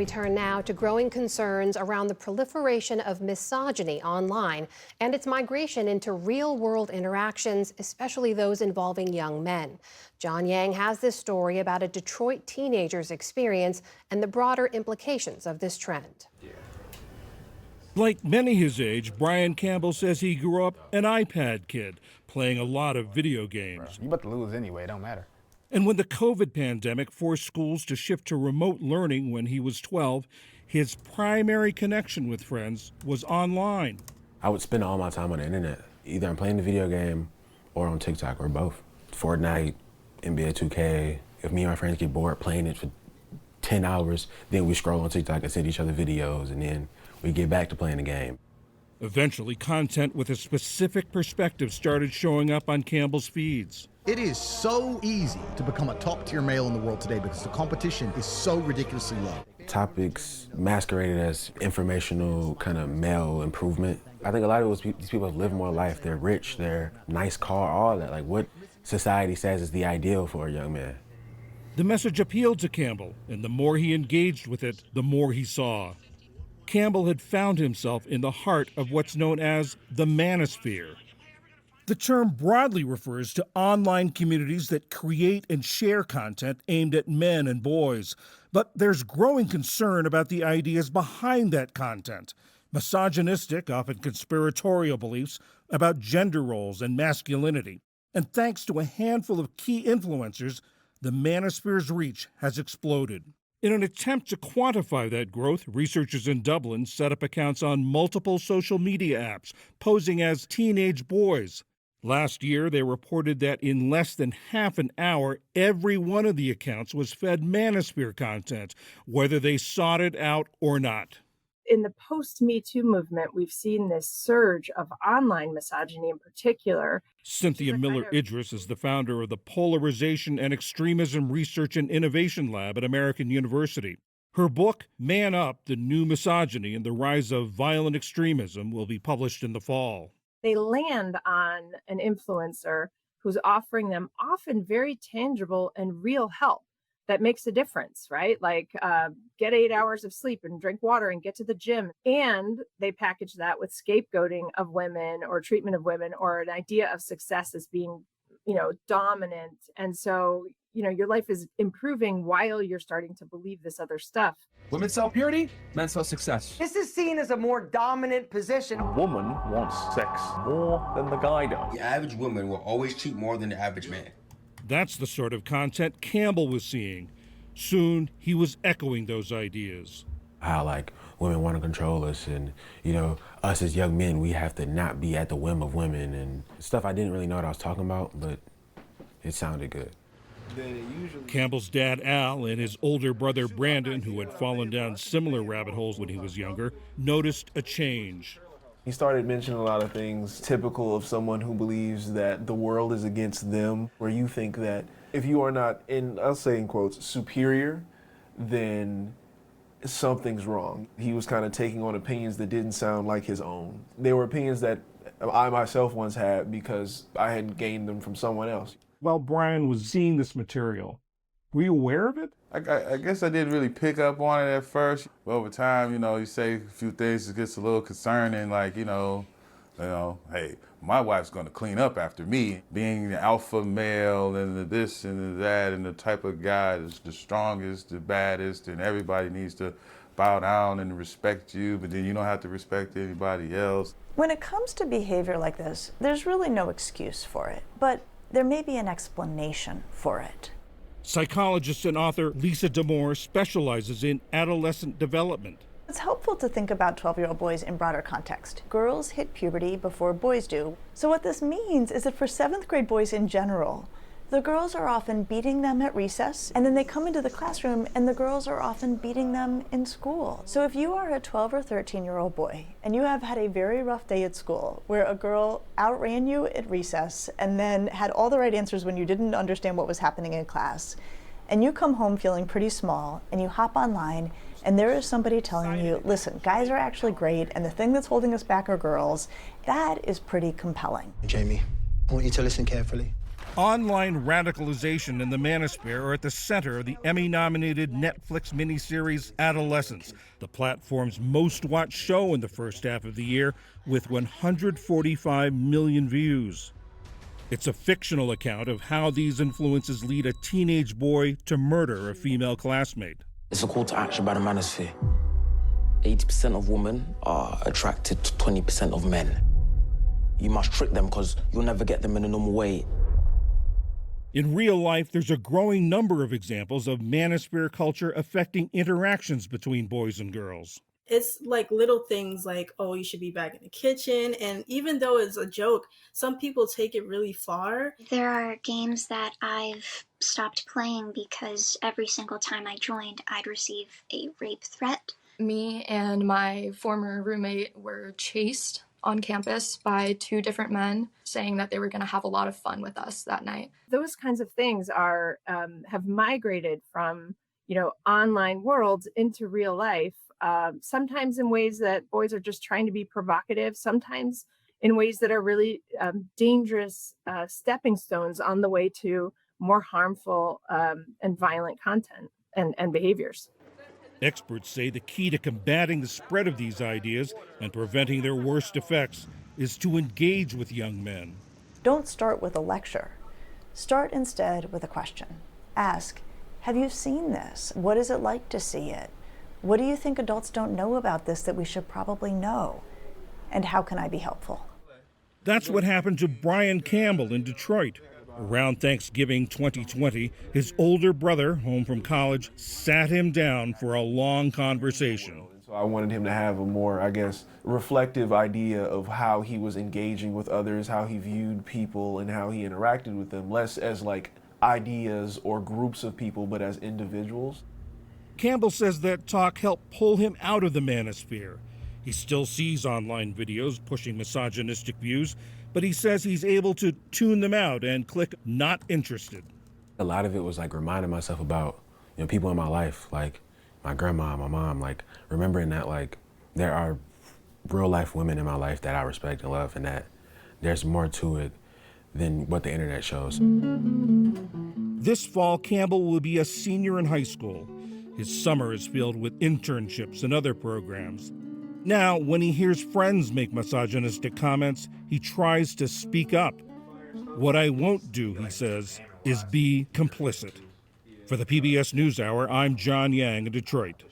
We turn now to growing concerns around the proliferation of misogyny online and its migration into real-world interactions, especially those involving young men. John Yang has this story about a Detroit teenager's experience and the broader implications of this trend. Like many his age, Brian Campbell says he grew up an iPad kid, playing a lot of video games. You about to lose anyway, it don't matter. And when the COVID pandemic forced schools to shift to remote learning when he was 12, his primary connection with friends was online. I would spend all my time on the internet. Either I'm playing the video game or on TikTok or both. Fortnite, NBA 2K. If me and my friends get bored playing it for 10 hours, then we scroll on TikTok and send each other videos, and then we get back to playing the game. Eventually, content with a specific perspective started showing up on Campbell's feeds. It is so easy to become a top-tier male in the world today because the competition is so ridiculously low. Topics masqueraded as informational kind of male improvement. I think a lot of these people have lived more life. They're rich, they're nice car, all that. Like what society says is the ideal for a young man. The message appealed to Campbell, and the more he engaged with it, the more he saw. Campbell had found himself in the heart of what's known as the manosphere. The term broadly refers to online communities that create and share content aimed at men and boys. But there's growing concern about the ideas behind that content. Misogynistic, often conspiratorial beliefs about gender roles and masculinity. And thanks to a handful of key influencers, the manosphere's reach has exploded. In an attempt to quantify that growth, researchers in Dublin set up accounts on multiple social media apps, posing as teenage boys. Last year, they reported that in less than half an hour, every one of the accounts was fed manosphere content, whether they sought it out or not. In the post-Me Too movement, we've seen this surge of online misogyny in particular. Cynthia Miller-Idris is the founder of the Polarization and Extremism Research and Innovation Lab at American University. Her book, Man Up, The New Misogyny and the Rise of Violent Extremism, will be published in the fall. They land on an influencer who's offering them often very tangible and real help that makes a difference, right? Like get 8 hours of sleep and drink water and get to the gym. And they package that with scapegoating of women or treatment of women or an idea of success as being, dominant. And so, your life is improving while you're starting to believe this other stuff. Women sell purity, men sell success. This is seen as a more dominant position. A woman wants sex more than the guy does. The average woman will always cheat more than the average man. That's the sort of content Campbell was seeing. Soon, he was echoing those ideas. How women want to control us and, us as young men, we have to not be at the whim of women and stuff I didn't really know what I was talking about, but it sounded good. Campbell's dad, Al, and his older brother, Brandon, who had fallen down similar rabbit holes when he was younger, noticed a change. He started mentioning a lot of things typical of someone who believes that the world is against them, where you think that if you are not, I'll say in quotes, superior, then something's wrong. He was kind of taking on opinions that didn't sound like his own. They were opinions that I myself once had because I had gained them from someone else. While Brian was seeing this material, were you aware of it? I guess I didn't really pick up on it at first. But over time, you say a few things, it gets a little concerning, hey, my wife's gonna clean up after me. Being the alpha male and the this and the that and the type of guy that's the strongest, the baddest, and everybody needs to bow down and respect you, but then you don't have to respect anybody else. When it comes to behavior like this, there's really no excuse for it, but there may be an explanation for it. Psychologist and author Lisa Damour specializes in adolescent development. It's helpful to think about 12-year-old boys in broader context. Girls hit puberty before boys do. So what this means is that for 7th grade boys in general, the girls are often beating them at recess, and then they come into the classroom and the girls are often beating them in school. So if you are a 12 or 13-year-old boy and you have had a very rough day at school where a girl outran you at recess and then had all the right answers when you didn't understand what was happening in class, and you come home feeling pretty small and you hop online and there is somebody telling you, listen, guys are actually great and the thing that's holding us back are girls, that is pretty compelling. Jamie, I want you to listen carefully. Online radicalization and the manosphere are at the center of the Emmy-nominated Netflix miniseries Adolescence, the platform's most-watched show in the first half of the year, with 145 million views. It's a fictional account of how these influences lead a teenage boy to murder a female classmate. It's a call to action by the manosphere. 80% of women are attracted to 20% of men. You must trick them because you'll never get them in a normal way. In real life, there's a growing number of examples of manosphere culture affecting interactions between boys and girls. It's like little things like, oh, you should be back in the kitchen. And even though it's a joke, some people take it really far. There are games that I've stopped playing because every single time I joined, I'd receive a rape threat. Me and my former roommate were chased on campus by 2 different men saying that they were going to have a lot of fun with us that night. Those kinds of things are have migrated from, online worlds into real life, sometimes in ways that boys are just trying to be provocative, sometimes in ways that are really dangerous stepping stones on the way to more harmful and violent content and behaviors. Experts say the key to combating the spread of these ideas and preventing their worst effects is to engage with young men. Don't start with a lecture. Start instead with a question. Ask, have you seen this? What is it like to see it? What do you think adults don't know about this that we should probably know? And how can I be helpful? That's what happened to Brian Campbell in Detroit. Around Thanksgiving 2020, his older brother, home from college, sat him down for a long conversation. So I wanted him to have a more, reflective idea of how he was engaging with others, how he viewed people, and how he interacted with them, less as like ideas or groups of people, but as individuals. Campbell says that talk helped pull him out of the manosphere. He still sees online videos pushing misogynistic views, but he says he's able to tune them out and click not interested. A lot of it was like reminding myself about, people in my life, like my grandma, my mom, like remembering that like there are real life women in my life that I respect and love, and that there's more to it than what the internet shows. This fall, Campbell will be a senior in high school. His summer is filled with internships and other programs. Now, when he hears friends make misogynistic comments, he tries to speak up. What I won't do, he says, is be complicit. For the PBS NewsHour, I'm John Yang in Detroit.